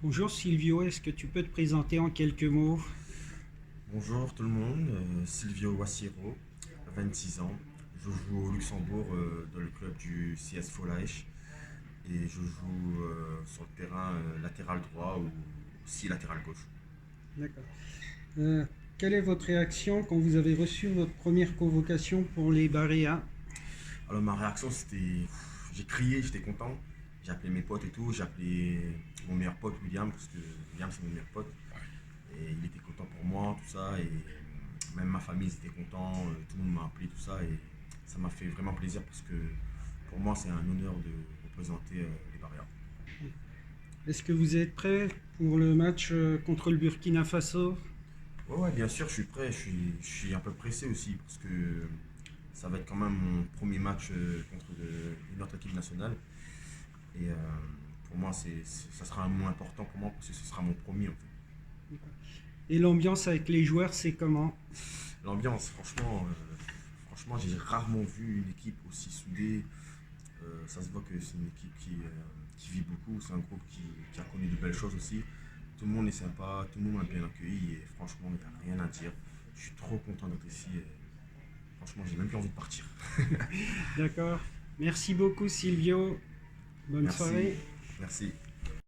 Bonjour Silvio, est-ce que tu peux te présenter en quelques mots? Bonjour tout le monde, Silvio Wassiro, 26 ans. Je joue au Luxembourg dans le club du CS Folaich et je joue sur le terrain latéral droit ou aussi latéral gauche. D'accord. Euh, Quelle est votre réaction quand vous avez reçu votre première convocation pour les Baréas? Alors ma réaction c'était, j'ai crié, j'étais content. J'ai appelé mes potes et tout, j'ai appelé mon meilleur pote William parce que William c'est mon meilleur pote et il était content pour moi, tout ça et même ma famille ils étaient contents, tout le monde m'a appelé, tout ça et ça m'a fait vraiment plaisir parce que pour moi c'est un honneur de représenter les Barrières. Est-ce que vous êtes prêt pour le match contre le Burkina Faso? Ouais, ouais, bien sûr, je suis prêt. Je suis un peu pressé aussi parce que ça va être quand même mon premier match contre une autre équipe nationale. Et pour moi, ça sera un moment important pour moi parce que ce sera mon premier en fait. Et l'ambiance avec les joueurs, c'est comment? L'ambiance, franchement, j'ai rarement vu une équipe aussi soudée. Ça se voit que c'est une équipe qui vit beaucoup. C'est un groupe qui a connu de belles choses aussi. Tout le monde est sympa, tout le monde m'a bien accueilli et franchement, il n'y a rien à dire. Je suis trop content d'être ici. Et franchement, j'ai même plus envie de partir. D'accord. Merci beaucoup Silvio. Bonne Merci, soirée. merci.